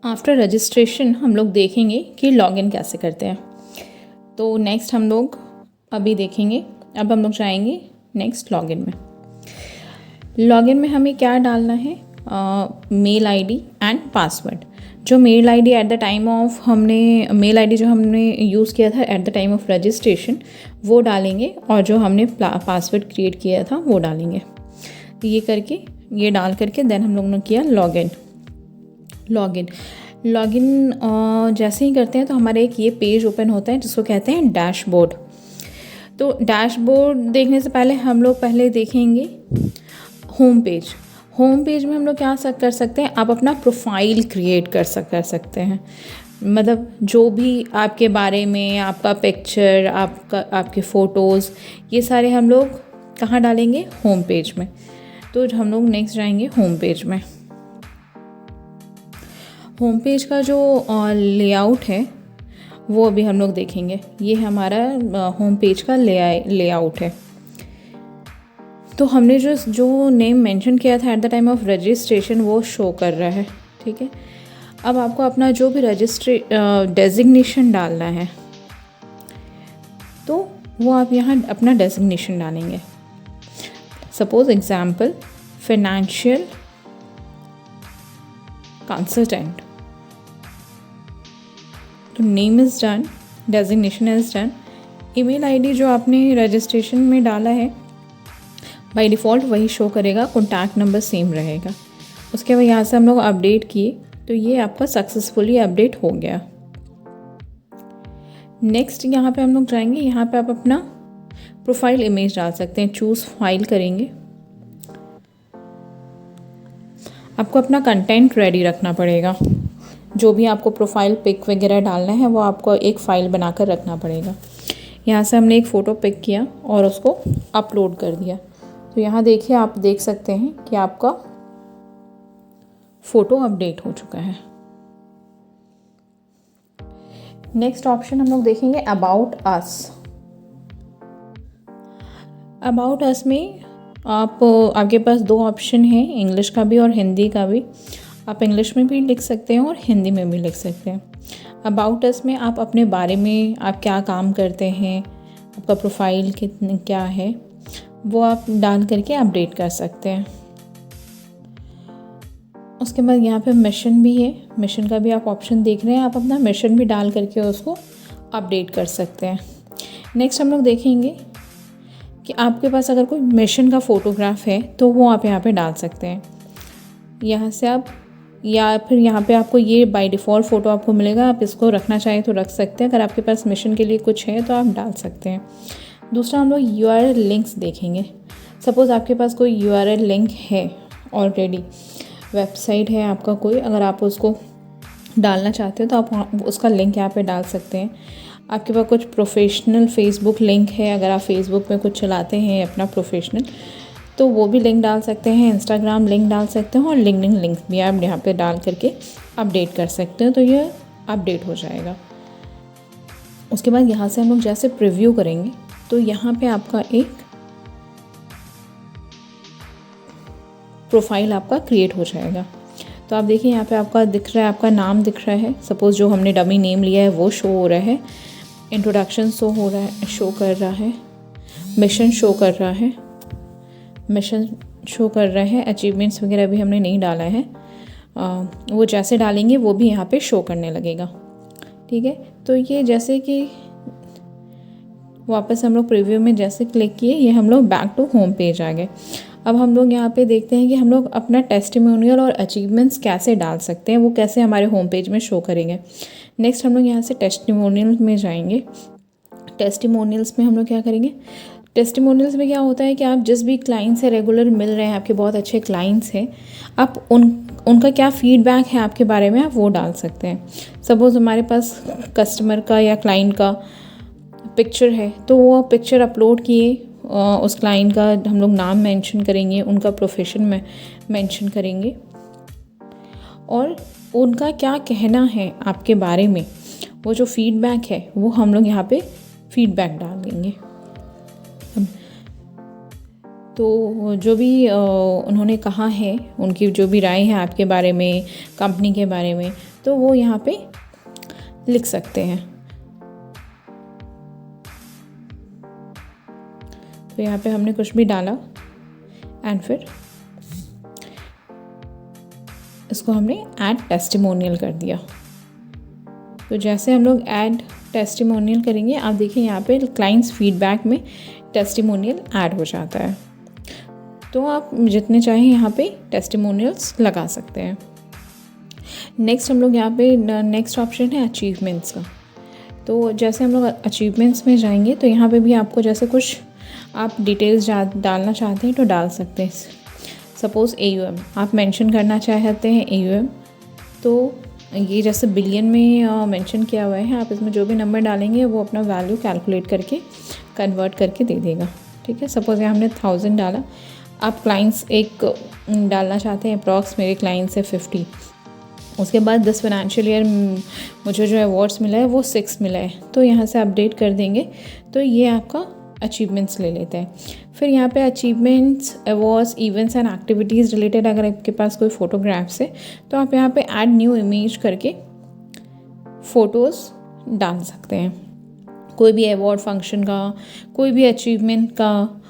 After registration हम लोग देखेंगे कि लॉगिन कैसे करते हैं। तो नेक्स्ट हम लोग अभी देखेंगे। अब हम लोग जाएंगे नेक्स्ट लॉगिन में। लॉगिन में हमें क्या डालना है? Mail ID and password. जो mail ID at the time of mail ID जो हमने यूज़ किया था at the time of registration वो डालेंगे, और जो हमने पासवर्ड क्रिएट किया था वो डालेंगे। ये डाल करके देन हम लोगों ने किया लॉगिन जैसे ही करते हैं तो हमारे एक ये पेज ओपन होता है जिसको कहते हैं डैशबोर्ड। तो डैशबोर्ड देखने से पहले हम लोग देखेंगे होम पेज में हम लोग क्या कर सकते हैं, आप अपना प्रोफाइल क्रिएट कर सकते हैं। मतलब जो भी आपके बारे में, आपका पिक्चर, आपके फ़ोटोज़, ये सारे हम लोग कहाँ डालेंगे? होम पेज में। तो हम लोग नेक्स्ट जाएंगे होम पेज में। होम पेज का जो लेआउट है वो अभी हम लोग देखेंगे। ये हमारा होम पेज का लेआउट है। तो हमने जो नेम मेंशन किया था at the time of registration वो शो कर रहा है, ठीक है। अब आपको अपना जो भी डेजिग्नेशन डालना है तो वो आप यहाँ अपना डेजिग्नेशन डालेंगे। Suppose example financial consultant. तो name is done, designation is done. Email ID जो आपने रजिस्ट्रेशन में डाला है बाय डिफ़ॉल्ट वही शो करेगा, कॉन्टैक्ट नंबर सेम रहेगा। उसके बाद यहाँ से हम लोग अपडेट किए तो ये आपका सक्सेसफुली अपडेट हो गया। नेक्स्ट यहाँ पे हम लोग जाएंगे। यहाँ पे आप अपना प्रोफाइल इमेज डाल सकते हैं। चूज़ फाइल करेंगे। आपको अपना कंटेंट रेडी रखना पड़ेगा। जो भी आपको प्रोफाइल पिक वगैरह डालना है वो आपको एक फ़ाइल बनाकर रखना पड़ेगा। यहाँ से हमने एक फ़ोटो पिक किया और उसको अपलोड कर दिया। तो यहाँ देखिए, आप देख सकते हैं कि आपका फ़ोटो अपडेट हो चुका है। नेक्स्ट ऑप्शन हम लोग देखेंगे अबाउट अस। अबाउट अस में आपके पास दो ऑप्शन हैं, इंग्लिश का भी और हिंदी का भी। आप इंग्लिश में भी लिख सकते हैं और हिंदी में भी लिख सकते हैं। अबाउट अस में आप अपने बारे में, आप क्या काम करते हैं, आपका प्रोफाइल क्या है, वो आप डाल करके अपडेट कर सकते हैं। उसके बाद यहाँ पे मिशन भी है। मिशन का भी आप ऑप्शन देख रहे हैं, आप अपना मिशन भी डाल करके उसको अपडेट कर सकते हैं। नेक्स्ट हम लोग देखेंगे कि आपके पास अगर कोई मिशन का फ़ोटोग्राफ है तो वो आप यहाँ पे डाल सकते हैं। यहाँ से आप, या फिर यहाँ पे आपको ये बाय डिफ़ॉल्ट फ़ोटो आपको मिलेगा, आप इसको रखना चाहें तो रख सकते हैं। अगर आपके पास मिशन के लिए कुछ है तो आप डाल सकते हैं। दूसरा हम लोग URL लिंक्स देखेंगे। सपोज़ आपके पास कोई URL लिंक है, ऑलरेडी वेबसाइट है आपका कोई, अगर आप उसको डालना चाहते हो तो आप उसका लिंक यहाँ पे डाल सकते हैं। आपके पास कुछ प्रोफेशनल फेसबुक लिंक है, अगर आप फेसबुक में कुछ चलाते हैं अपना प्रोफेशनल, तो वो भी लिंक डाल सकते हैं। इंस्टाग्राम लिंक डाल सकते हैं और लिंक्डइन लिंक भी आप यहाँ पे डाल करके अपडेट कर सकते हैं। तो ये अपडेट हो जाएगा। उसके बाद यहाँ से हम लोग जैसे प्रीव्यू करेंगे तो यहाँ पे आपका एक प्रोफाइल आपका क्रिएट हो जाएगा। तो आप देखिए यहाँ पे आपका दिख रहा है, आपका नाम दिख रहा है। सपोज़ जो हमने डमी नेम लिया है वो शो हो रहा है। इंट्रोडक्शन शो कर रहा है। मिशन शो कर रहा है। अचीवमेंट्स वगैरह भी हमने नहीं डाला है। वो जैसे डालेंगे वो भी यहाँ पे शो करने लगेगा, ठीक है। तो ये जैसे कि वापस हम लोग प्रीव्यू में जैसे क्लिक किए, ये हम लोग बैक टू होम पेज आ गए। अब हम लोग यहाँ पे देखते हैं कि हम लोग अपना टेस्टिमोनियल और अचीवमेंट्स कैसे डाल सकते हैं, वो कैसे हमारे होम पेज में शो करेंगे। नेक्स्ट हम लोग यहाँ से टेस्टिमोनियल में जाएंगे। टेस्टिमोनियल्स में हम लोग क्या करेंगे? टेस्टिमोनियल्स में क्या होता है कि आप जिस भी क्लाइंट से रेगुलर मिल रहे हैं, आपके बहुत अच्छे क्लाइंट्स हैं, आप उनका क्या फीडबैक है आपके बारे में, आप वो डाल सकते हैं। सपोज़ हमारे पास कस्टमर का या क्लाइंट का पिक्चर है तो वो पिक्चर अपलोड किए, उस क्लाइंट का हम लोग नाम मेंशन करेंगे, उनका प्रोफेशन में मेंशन करेंगे और उनका क्या कहना है आपके बारे में, वो जो फीडबैक है वो हम लोग यहाँ पे फीडबैक डाल देंगे। तो जो भी उन्होंने कहा है, उनकी जो भी राय है आपके बारे में, कंपनी के बारे में, तो वो यहाँ पे लिख सकते हैं। तो यहाँ पे हमने कुछ भी डाला एंड फिर इसको हमने ऐड टेस्टिमोनियल कर दिया। तो जैसे हम लोग ऐड टेस्टिमोनियल करेंगे, आप देखिए यहाँ पे क्लाइंट्स फीडबैक में टेस्टिमोनियल ऐड हो जाता है। तो आप जितने चाहें यहाँ पे टेस्टिमोनियल्स लगा सकते हैं। नेक्स्ट हम लोग यहाँ पे नेक्स्ट ऑप्शन है अचीवमेंट्स का। तो जैसे हम लोग अचीवमेंट्स में जाएंगे तो यहाँ पे भी आपको जैसे कुछ आप डिटेल्स डालना चाहते हैं तो डाल सकते हैं। सपोज़ AUM आप मेंशन करना चाहते हैं AUM, तो ये जैसे बिलियन में मेंशन किया हुआ है, आप इसमें जो भी नंबर डालेंगे वो अपना वैल्यू कैलकुलेट करके कन्वर्ट करके दे देगा। ठीक है, सपोज़ यहाँ हमने 1000 डाला, आप क्लाइंट्स एक डालना चाहते हैं अप्रॉक्स मेरे क्लाइंट्स है 50, उसके बाद 10 फाइनेंशियल ईयर मुझे जो अवार्ड्स मिला है वो 6 मिला है, तो यहाँ से अपडेट कर देंगे तो ये आपका अचीवमेंट्स ले लेते हैं। फिर यहाँ पे achievements, awards, events and activities related अगर आपके पास कोई फ़ोटोग्राफ्स है तो आप यहाँ पे ऐड न्यू इमेज करके फ़ोटोज़ डाल सकते हैं। कोई भी अवार्ड फंक्शन का, कोई भी अचीवमेंट का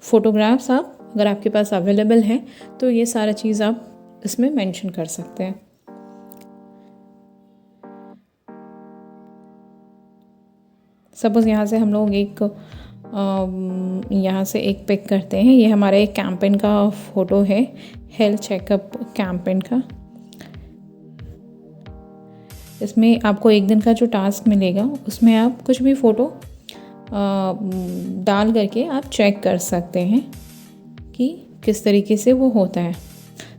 फ़ोटोग्राफ्स आप अगर आपके पास अवेलेबल हैं तो ये सारा चीज़ आप इसमें मेंशन कर सकते हैं। सपोज़ यहाँ से हम लोग यहाँ से एक पिक करते हैं। ये हमारा एक कैंपेन का फ़ोटो है, हेल्थ चेकअप कैंपेन का। इसमें आपको एक दिन का जो टास्क मिलेगा उसमें आप कुछ भी फ़ोटो डाल करके आप चेक कर सकते हैं कि किस तरीके से वो होता है।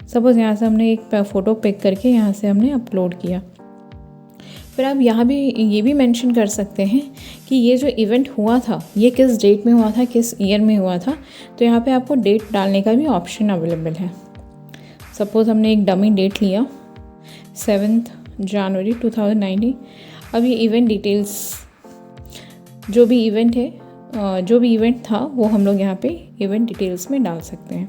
सपोज़ यहाँ से हमने एक फ़ोटो पिक करके यहाँ से हमने अपलोड किया। फिर आप यहाँ भी ये भी मेंशन कर सकते हैं कि ये जो इवेंट हुआ था ये किस डेट में हुआ था, किस ईयर में हुआ था। तो यहाँ पे आपको डेट डालने का भी ऑप्शन अवेलेबल है। सपोज़ हमने एक डमी डेट लिया 7 जनवरी 2019। अब ये इवेंट डिटेल्स, जो भी इवेंट है, जो भी इवेंट था वो हम लोग यहाँ पे इवेंट डिटेल्स में डाल सकते हैं।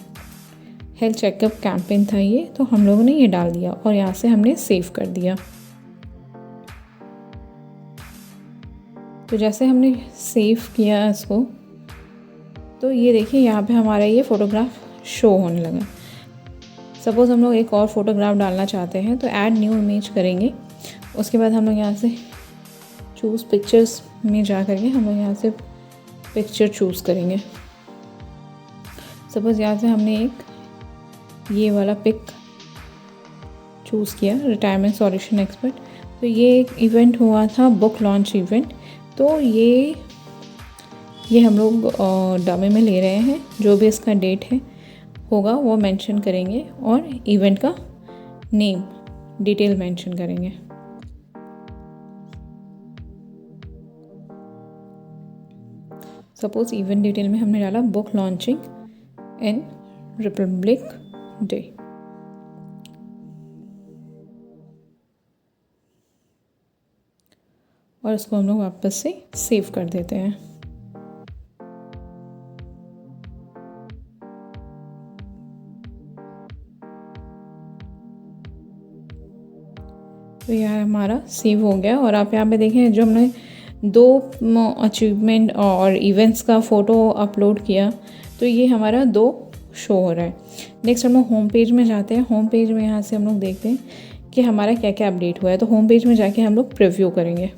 हेल्थ चेकअप कैंपेन था ये, तो हम लोगों ने ये डाल दिया और यहाँ से हमने सेव कर दिया। तो जैसे हमने सेव किया इसको, तो ये देखिए यहाँ पे हमारा ये फ़ोटोग्राफ शो होने लगा। सपोज़ हम लोग एक और फ़ोटोग्राफ डालना चाहते हैं तो ऐड न्यू इमेज करेंगे। उसके बाद हम लोग यहाँ से चूज़ पिक्चर्स में जा करके हम लोग यहाँ से पिक्चर चूज़ करेंगे। सपोज़ यहाँ से हमने एक ये वाला पिक चूज़ किया, रिटायरमेंट सॉल्यूशन एक्सपर्ट। तो ये एक इवेंट हुआ था, बुक लॉन्च इवेंट। तो ये हम लोग डमी में ले रहे हैं। जो भी इसका डेट है होगा वो मेंशन करेंगे और इवेंट का नेम डिटेल मेंशन करेंगे। सपोज इवेंट डिटेल में हमने डाला बुक लॉन्चिंग इन रिपब्लिक डे। और इसको हम लोग वापस से सेव कर देते हैं। तो यह हमारा सेव हो गया। और आप यहाँ पे देखें जो हमने 2 अचीवमेंट और इवेंट्स का फ़ोटो अपलोड किया, तो ये हमारा 2 शो हो रहा है। नेक्स्ट हम लोग होम पेज में जाते हैं। होम पेज में यहाँ से हम लोग देखते हैं कि हमारा क्या क्या अपडेट हुआ है। तो होम पेज में जाके हम लोग प्रीव्यू करेंगे।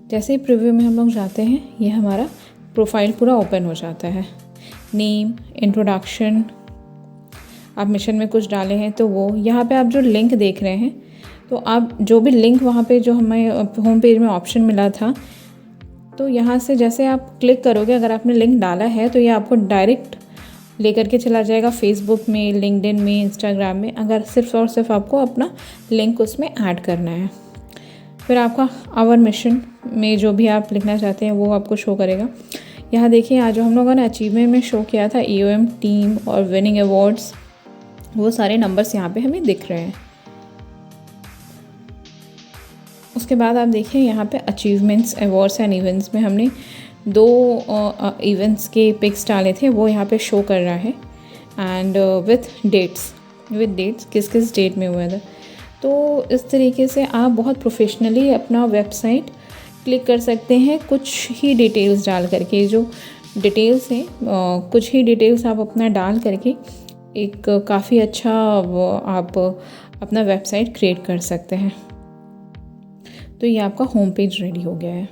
जैसे ही प्रीव्यू में हम लोग जाते हैं, ये हमारा प्रोफाइल पूरा ओपन हो जाता है। नेम, इंट्रोडक्शन, आप मिशन में कुछ डाले हैं तो वो, यहाँ पे आप जो लिंक देख रहे हैं, तो आप जो भी लिंक वहाँ पे जो हमें होम पेज में ऑप्शन मिला था, तो यहाँ से जैसे आप क्लिक करोगे, अगर आपने लिंक डाला है तो ये आपको डायरेक्ट लेकर के चला जाएगा फेसबुक में, लिंक्डइन में, इंस्टाग्राम में। अगर सिर्फ और सिर्फ आपको अपना लिंक उसमें ऐड करना है। फिर आपका आवर मिशन में जो भी आप लिखना चाहते हैं वो आपको शो करेगा। यहाँ देखिए, आज जो हम लोगों ने अचीवमेंट में शो किया था EOM टीम और विनिंग अवार्ड्स, वो सारे नंबर्स यहाँ पे हमें दिख रहे हैं। उसके बाद आप देखिए यहाँ पे अचीवमेंट्स, अवार्ड्स एंड इवेंट्स में हमने 2 इवेंट्स के पिक्स डाले थे, वो यहाँ पे शो कर रहा है and with dates. With dates, किस किस डेट में हुआ था। तो इस तरीके से आप बहुत प्रोफेशनली अपना वेबसाइट क्लिक कर सकते हैं कुछ ही डिटेल्स डाल करके। जो डिटेल्स हैं कुछ ही डिटेल्स आप अपना डाल करके एक काफ़ी अच्छा आप अपना वेबसाइट क्रिएट कर सकते हैं। तो ये आपका होम पेज रेडी हो गया है।